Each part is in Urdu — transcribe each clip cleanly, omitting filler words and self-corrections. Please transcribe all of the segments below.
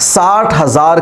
60,000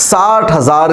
60,000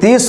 30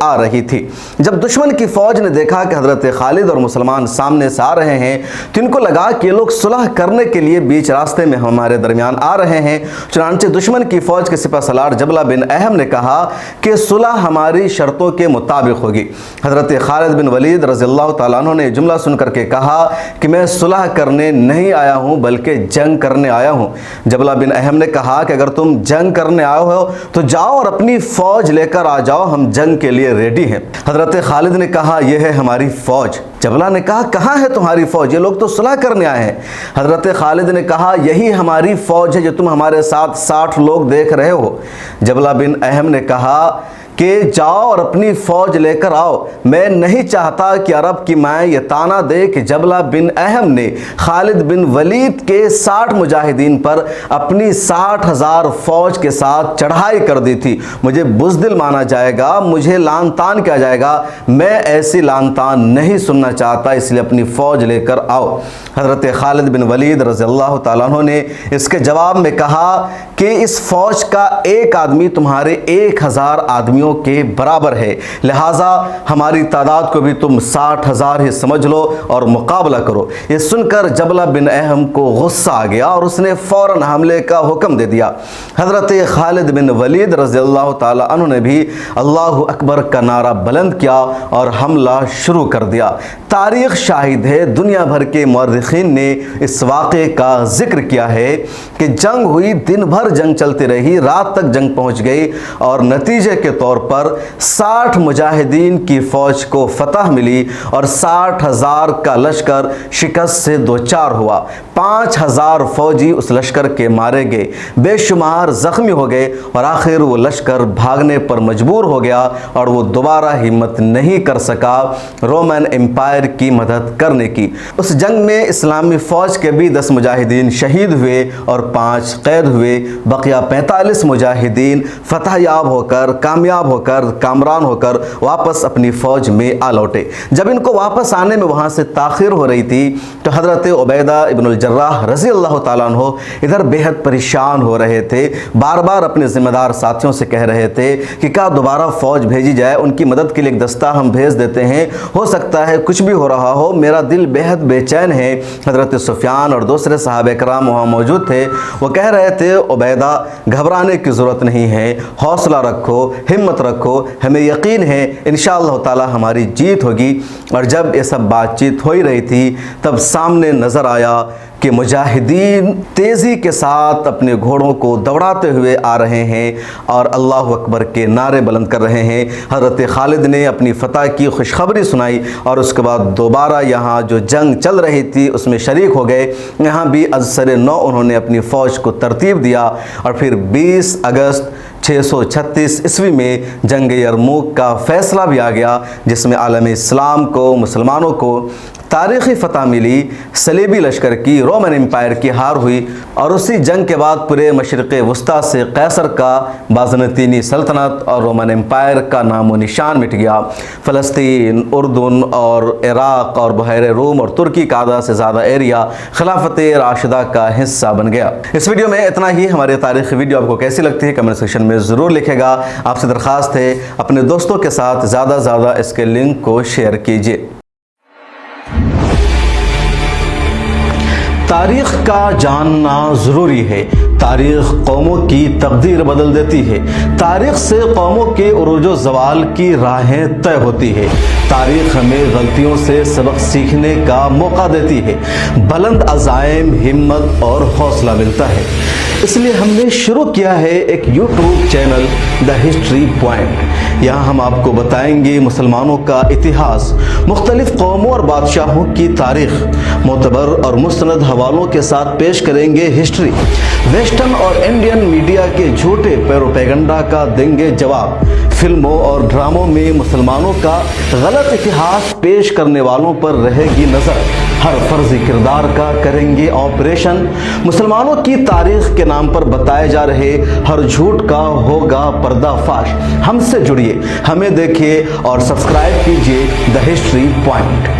آ رہی تھی۔ جب دشمن کی فوج نے دیکھا کہ حضرت خالد اور مسلمان سامنے سے آ رہے ہیں تو ان کو لگا کہ یہ لوگ صلح کرنے کے لیے بیچ راستے میں ہمارے درمیان آ رہے ہیں۔ چنانچہ دشمن کی فوج کے سپہ سالار جبلہ بن اہم نے کہا کہ صلح ہماری شرطوں کے مطابق ہوگی۔ حضرت خالد بن ولید رضی اللہ تعالیٰ عنہ نے جملہ سن کر کے کہا کہ میں صلح کرنے نہیں آیا ہوں بلکہ جنگ کرنے آیا ہوں۔ جبلہ بن اہم نے کہا کہ اگر تم جنگ کرنے آئے ہو تو جاؤ اور اپنی فوج لے کر آ جاؤ، ہم جنگ کے لیے ریڈی ہیں۔ حضرت خالد نے کہا یہ ہے ہماری فوج۔ جبلہ نے کہا کہاں ہے تمہاری فوج؟ یہ لوگ تو صلح کرنے آئے ہیں۔ حضرت خالد نے کہا یہی ہماری فوج ہے جو تم ہمارے ساتھ 60 لوگ دیکھ رہے ہو۔ جبلہ بن اہم نے کہا کہ جاؤ اور اپنی فوج لے کر آؤ۔ میں نہیں چاہتا کہ عرب کی مائیں یہ تانا دے کہ جبلہ بن اہم نے خالد بن ولید کے 60 مجاہدین پر اپنی 60,000 فوج کے ساتھ چڑھائی کر دی تھی۔ مجھے بزدل مانا جائے گا، مجھے لان تان کیا جائے گا۔ میں ایسی لان تان نہیں سننا چاہتا، اس لیے اپنی فوج لے کر آؤ۔ حضرت خالد بن ولید رضی اللہ تعالیٰ عنہ نے اس کے جواب میں کہا کہ اس فوج کا ایک آدمی تمہارے 1000 آدمیوں کے برابر ہے، لہٰذا ہماری تعداد کو بھی تم 60,000 ہی سمجھ لو اور مقابلہ کرو۔ یہ سن کر جبلہ بن اہم کو غصہ آ گیا اور اس نے فوراً حملے کا حکم دے دیا۔ حضرت خالد بن ولید رضی اللہ تعالیٰ عنہ نے بھی اللہ اکبر کا نعرہ بلند کیا اور حملہ شروع کر دیا۔ تاریخ شاہد ہے، دنیا بھر کے مورخین نے اس واقعے کا ذکر کیا ہے کہ جنگ ہوئی، دن بھر جنگ چلتی رہی، رات تک جنگ پہنچ گئی اور نتیجے کے طور پر 60 مجاہدین کی فوج کو فتح ملی اور 60,000 کا لشکر شکست سے دوچار ہوا۔ 5,000 فوجی اس لشکر کے مارے گئے، بے شمار زخمی ہو گئے اور آخر وہ لشکر بھاگنے پر مجبور ہو گیا اور وہ دوبارہ ہمت نہیں کر سکا رومن امپائر کی مدد کرنے کی۔ اس جنگ میں اسلامی فوج کے بھی 10 مجاہدین شہید ہوئے اور 5 قید ہوئے۔ بقیہ 45 مجاہدین فتح یاب ہو کر، کامیاب ہو کر، کامران ہو کر واپس اپنی فوج میں آ لوٹے۔ جب ان کو واپس آنے میں وہاں سے تاخیر ہو رہی تھی تو حضرت عبیدہ ابن الجراح رضی اللہ تعالیٰ عنہ ادھر بے حد پریشان ہو رہے تھے، بار بار اپنے ذمہ دار ساتھیوں سے کہہ رہے تھے کہ کیا دوبارہ فوج بھیجی جائے، ان کی مدد کے لیے ایک دستہ ہم بھیج دیتے ہیں، ہو سکتا ہے کچھ بھی ہو رہا ہو، میرا دل بے حد بے چین ہے۔ حضرت سفیان اور دوسرے صحابہ کرام وہاں موجود تھے، وہ کہہ رہے تھے عبیدہ گھبرانے کی ضرورت نہیں ہے، حوصلہ رکھو، ہمت رکھو، ہمیں یقین ہے انشاءاللہ تعالی ہماری جیت ہوگی۔ اور جب یہ سب بات چیت ہو ہی رہی تھی تب سامنے نظر آیا کہ مجاہدین تیزی کے ساتھ اپنے گھوڑوں کو دوڑاتے ہوئے آ رہے ہیں اور اللہ اکبر کے نعرے بلند کر رہے ہیں۔ حضرت خالد نے اپنی فتح کی خوشخبری سنائی اور اس کے بعد دوبارہ یہاں جو جنگ چل رہی تھی اس میں شریک ہو گئے۔ یہاں بھی از سر نو انہوں نے اپنی فوج کو ترتیب دیا اور پھر 20 اگست 636 عیسوی میں جنگ یرموک کا فیصلہ بھی آ گیا، جس میں عالم اسلام کو، مسلمانوں کو تاریخی فتح ملی، صلیبی لشکر کی، رومن امپائر کی ہار ہوئی اور اسی جنگ کے بعد پورے مشرق وسطیٰ سے قیصر کا بازنطینی سلطنت اور رومن امپائر کا نام و نشان مٹ گیا۔ فلسطین، اردن اور عراق اور بحیرہ روم اور ترکی کا آدھا سے زیادہ ایریا خلافت راشدہ کا حصہ بن گیا۔ اس ویڈیو میں اتنا ہی۔ ہماری تاریخی ویڈیو آپ کو کیسی لگتی ہے کمنٹ سیکشن میں ضرور لکھے گا۔ آپ سے درخواست ہے اپنے دوستوں کے ساتھ زیادہ سے زیادہ اس کے لنک کو شیئر کیجیے۔ تاریخ کا جاننا ضروری ہے۔ تاریخ قوموں کی تقدیر بدل دیتی ہے۔ تاریخ سے قوموں کے عروج و زوال کی راہیں طے ہوتی ہے۔ تاریخ ہمیں غلطیوں سے سبق سیکھنے کا موقع دیتی ہے۔ بلند عزائم، ہمت اور حوصلہ ملتا ہے۔ اس لیے ہم نے شروع کیا ہے ایک YouTube channel the history point. یہاں ہم آپ کو بتائیں گے مسلمانوں کا اتہاس، مختلف قوموں اور بادشاہوں کی تاریخ، معتبر اور مستند حوالوں کے ساتھ پیش کریں گے ہسٹری۔ ویسٹرن اور انڈین میڈیا کے جھوٹے پیروپیگنڈا کا دیں گے جواب۔ فلموں اور ڈراموں میں مسلمانوں کا غلط اتہاس پیش کرنے والوں پر رہے گی نظر۔ ہر فرضی کردار کا کریں گے آپریشن۔ مسلمانوں کی تاریخ کے نام پر بتائے جا رہے ہر جھوٹ کا ہوگا پردہ فاش۔ ہم سے جڑیے، ہمیں دیکھیے اور سبسکرائب کیجیے دا ہسٹری پوائنٹ۔